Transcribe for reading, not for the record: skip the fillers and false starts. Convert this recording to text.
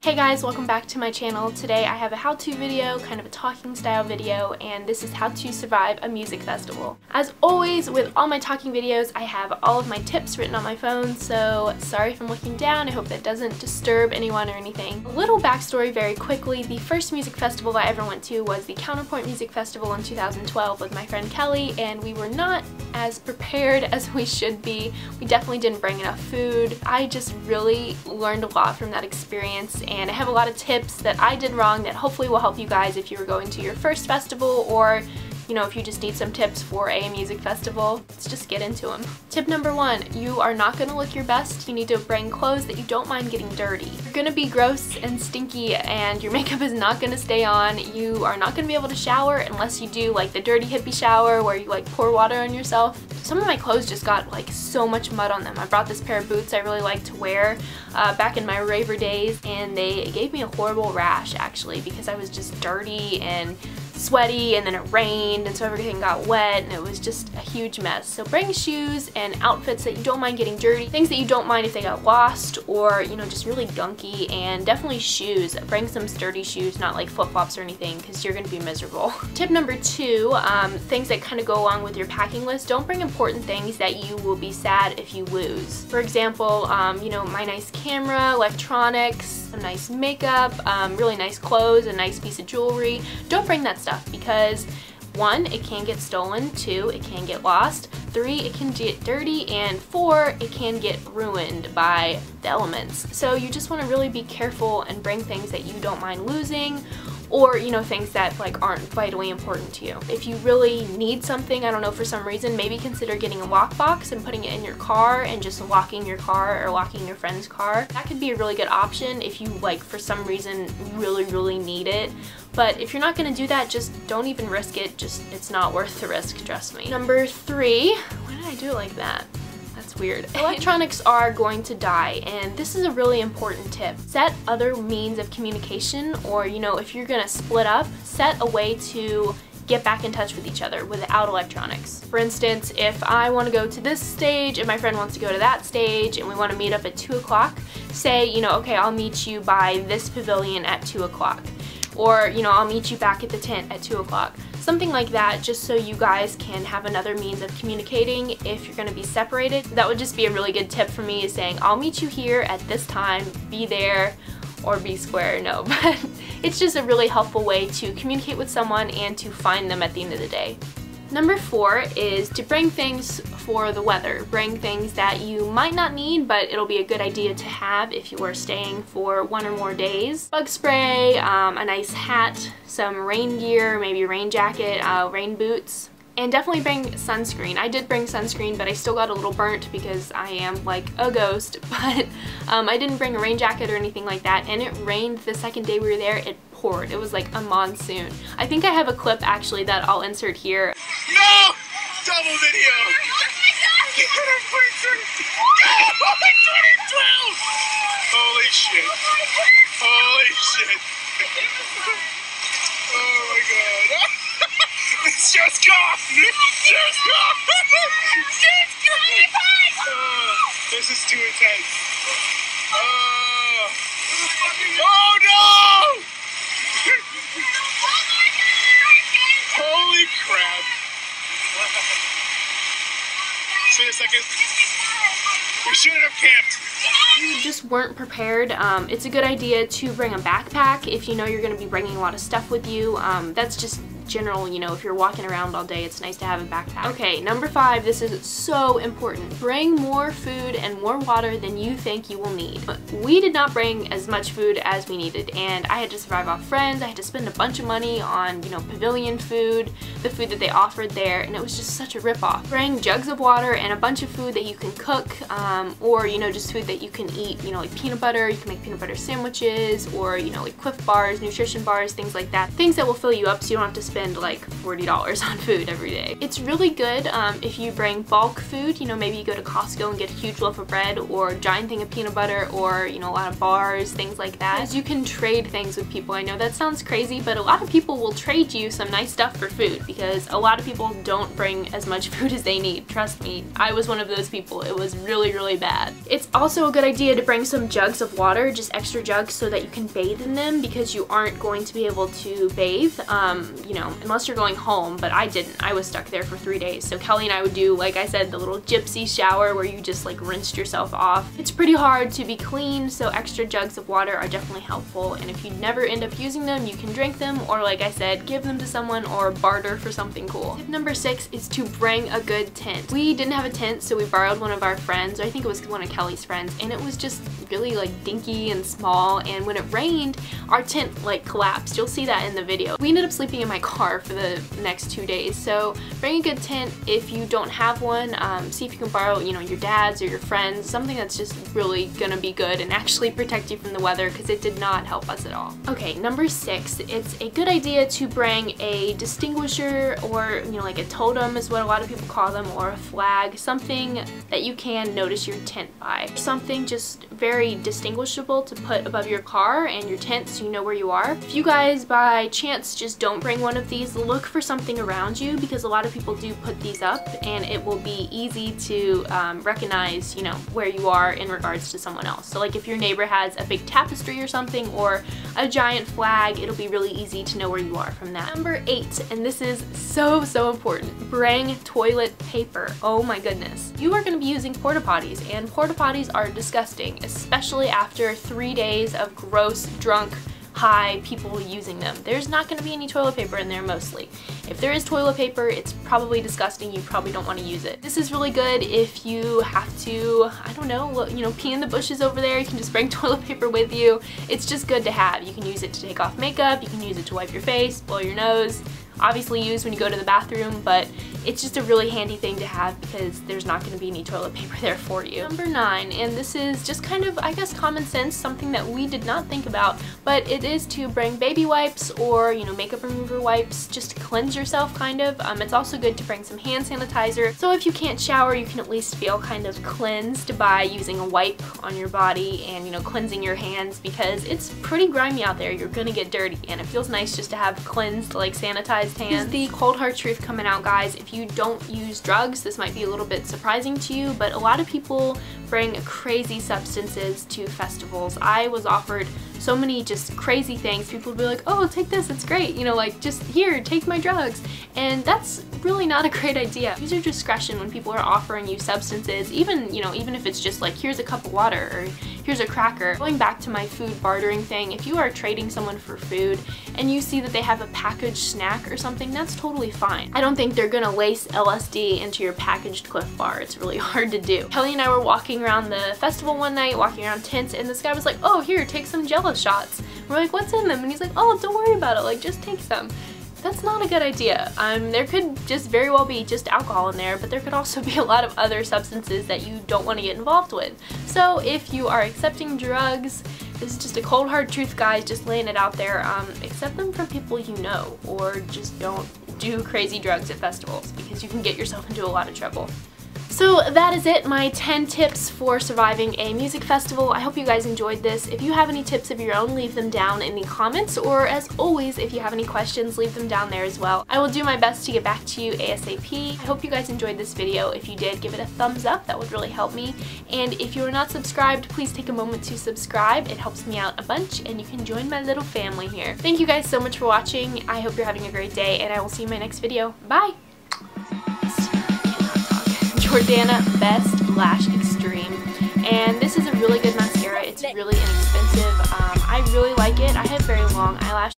Hey guys, welcome back to my channel. Today I have a how-to video, kind of a talking style video, and this is how to survive a music festival. As always, with all my talking videos, I have all of my tips written on my phone, so sorry if I'm looking down. I hope that doesn't disturb anyone or anything. A little backstory very quickly. The first music festival I ever went to was the Counterpoint Music Festival in 2012 with my friend Kelly, and we were not as prepared as we should be. We definitely didn't bring enough food. I just really learned a lot from that experience, and I have a lot of tips that I did wrong that hopefully will help you guys if you were going to your first festival, or you know, if you just need some tips for a music festival. Let's just get into them. Tip number one, you are not going to look your best. You need to bring clothes that you don't mind getting dirty. You're going to be gross and stinky and your makeup is not going to stay on. You are not going to be able to shower unless you do like the dirty hippie shower where you like pour water on yourself. Some of my clothes just got like so much mud on them. I brought this pair of boots I really like to wear back in my raver days, and they gave me a horrible rash actually because I was just dirty and sweaty, and then it rained and so everything got wet and it was just a huge mess. So bring shoes and outfits that you don't mind getting dirty, things that you don't mind if they got lost or, you know, just really gunky, and definitely shoes. Bring some sturdy shoes, not like flip-flops or anything, because you're gonna be miserable. Tip number two, things that kind of go along with your packing list. Don't bring important things that you will be sad if you lose. For example, you know, my nice camera, electronics, some nice makeup, really nice clothes, a nice piece of jewelry. Don't bring that stuff because 1, it can get stolen, 2, it can get lost, 3, it can get dirty, and 4, it can get ruined by the elements. So you just want to really be careful and bring things that you don't mind losing, or, you know, things that like aren't vitally important to you. If you really need something, I don't know, for some reason, maybe consider getting a lockbox and putting it in your car and just locking your car or locking your friend's car. That could be a really good option if you like for some reason really need it. But if you're not gonna do that, just don't even risk it. Just, it's not worth the risk, trust me. Number 3, why did I do it like that? That's weird. Electronics are going to die, and this is a really important tip. Set other means of communication, or, you know, if you're gonna split up, set a way to get back in touch with each other without electronics. For instance, if I want to go to this stage and my friend wants to go to that stage and we want to meet up at 2 o'clock, say, you know, okay, I'll meet you by this pavilion at 2 o'clock. Or, you know, I'll meet you back at the tent at 2 o'clock. Something like that, just so you guys can have another means of communicating if you're going to be separated. That would just be a really good tip for me, is saying, I'll meet you here at this time, be there, or be square. No, but it's just a really helpful way to communicate with someone and to find them at the end of the day. Number 4 is to bring things for the weather. Bring things that you might not need, but it'll be a good idea to have if you are staying for 1 or more days. Bug spray, a nice hat, some rain gear, maybe a rain jacket, rain boots. And definitely bring sunscreen. I did bring sunscreen, but I still got a little burnt because I am like a ghost. But I didn't bring a rain jacket or anything like that, and it rained the second day we were there. It poured. It was like a monsoon. I think I have a clip actually that I'll insert here. No! Double video! Get her freezer! Oh, 2012! Holy shit! Holy shit! Oh my god! It's just gone! It's just gone! It's gone! Oh, this is too intense. Oh, oh no! Holy crap! Wait a second. We shouldn't have camped. You just weren't prepared. It's a good idea to bring a backpack if you know you're going to be bringing a lot of stuff with you. That's just general, you know, if you're walking around all day, it's nice to have a backpack. Okay, number 5, this is so important. Bring more food and more water than you think you will need. We did not bring as much food as we needed, and I had to survive off friends. I had to spend a bunch of money on, you know, pavilion food, the food that they offered there, and it was just such a ripoff. Bring jugs of water and a bunch of food that you can cook, or, you know, just food that you can eat, you know, like peanut butter. You can make peanut butter sandwiches, or, you know, like Cliff bars, nutrition bars, things like that. Things that will fill you up so you don't have to spend spend like $40 on food every day. It's really good if you bring bulk food, you know, maybe you go to Costco and get a huge loaf of bread or a giant thing of peanut butter or, you know, a lot of bars, things like that. Because you can trade things with people. I know that sounds crazy, but a lot of people will trade you some nice stuff for food because a lot of people don't bring as much food as they need. Trust me, I was one of those people. It was really, really bad. It's also a good idea to bring some jugs of water, just extra jugs, so that you can bathe in them because you aren't going to be able to bathe, you know, unless you're going home, but I didn't. I was stuck there for 3 days. So Kelly and I would do, like I said, the little gypsy shower where you just like rinsed yourself off. It's pretty hard to be clean, so extra jugs of water are definitely helpful, and if you never end up using them, you can drink them, or like I said, give them to someone or barter for something cool. Tip number 6 is to bring a good tent. We didn't have a tent, so we borrowed one of our friends, or I think it was one of Kelly's friends, and it was just really like dinky and small, and when it rained, our tent like collapsed. You'll see that in the video. We ended up sleeping in my car for the next 2 days, so bring a good tent. If you don't have one, see if you can borrow, you know, your dad's or your friend's, something that's just really gonna be good and actually protect you from the weather, because it did not help us at all. Okay, number 6, it's a good idea to bring a distinguisher, or, you know, like a totem is what a lot of people call them, or a flag, something that you can notice your tent by. Something just very distinguishable to put above your car and your tent so you know where you are. If you guys by chance just don't bring one of these, look for something around you, because a lot of people do put these up and it will be easy to recognize, you know, where you are in regards to someone else. So like if your neighbor has a big tapestry or something, or a giant flag, it'll be really easy to know where you are from that. Number 8, and this is so important, bring toilet paper. Oh my goodness. You are going to be using porta potties, and porta potties are disgusting, especially after 3 days of gross, drunk, high people using them. There's not going to be any toilet paper in there mostly. If there is toilet paper, it's probably disgusting. You probably don't want to use it. This is really good if you have to, I don't know, you know, pee in the bushes over there. You can just bring toilet paper with you. It's just good to have. You can use it to take off makeup. You can use it to wipe your face, blow your nose. Obviously use when you go to the bathroom, but it's just a really handy thing to have because there's not going to be any toilet paper there for you. Number 9, and this is just kind of, I guess, common sense, something that we did not think about, but it is to bring baby wipes or, you know, makeup remover wipes just to cleanse yourself, kind of. It's also good to bring some hand sanitizer, so if you can't shower, you can at least feel kind of cleansed by using a wipe on your body and, you know, cleansing your hands, because it's pretty grimy out there. You're gonna get dirty, and it feels nice just to have cleansed, like, sanitized hands. This is the cold hard truth coming out, guys. If you don't use drugs, this might be a little bit surprising to you, but a lot of people bring crazy substances to festivals. I was offered so many just crazy things. People would be like, oh, take this, it's great, you know, like, just here, take my drugs, and that's really not a great idea. Use your discretion when people are offering you substances, even, you know, even if it's just like, here's a cup of water, or here's a cracker. Going back to my food bartering thing, if you are trading someone for food and you see that they have a packaged snack or something, that's totally fine. I don't think they're gonna lace LSD into your packaged Cliff Bar. It's really hard to do. Kelly and I were walking around the festival one night, walking around tents, and this guy was like, oh, here, take some Jello shots. We're like, what's in them? And he's like, oh, don't worry about it, like, just take some. That's not a good idea. There could just very well be just alcohol in there, but there could also be a lot of other substances that you don't want to get involved with. So if you are accepting drugs, this is just a cold hard truth, guys, just laying it out there. Accept them from people you know, or just don't do crazy drugs at festivals, because you can get yourself into a lot of trouble. So that is it, my 10 tips for surviving a music festival. I hope you guys enjoyed this. If you have any tips of your own, leave them down in the comments, or as always, if you have any questions, leave them down there as well. I will do my best to get back to you ASAP. I hope you guys enjoyed this video. If you did, give it a thumbs up. That would really help me. And if you are not subscribed, please take a moment to subscribe. It helps me out a bunch, and you can join my little family here. Thank you guys so much for watching. I hope you're having a great day, and I will see you in my next video. Bye! Jordana Best Lash Extreme, and this is a really good mascara. It's really inexpensive. I really like it. I have very long eyelashes.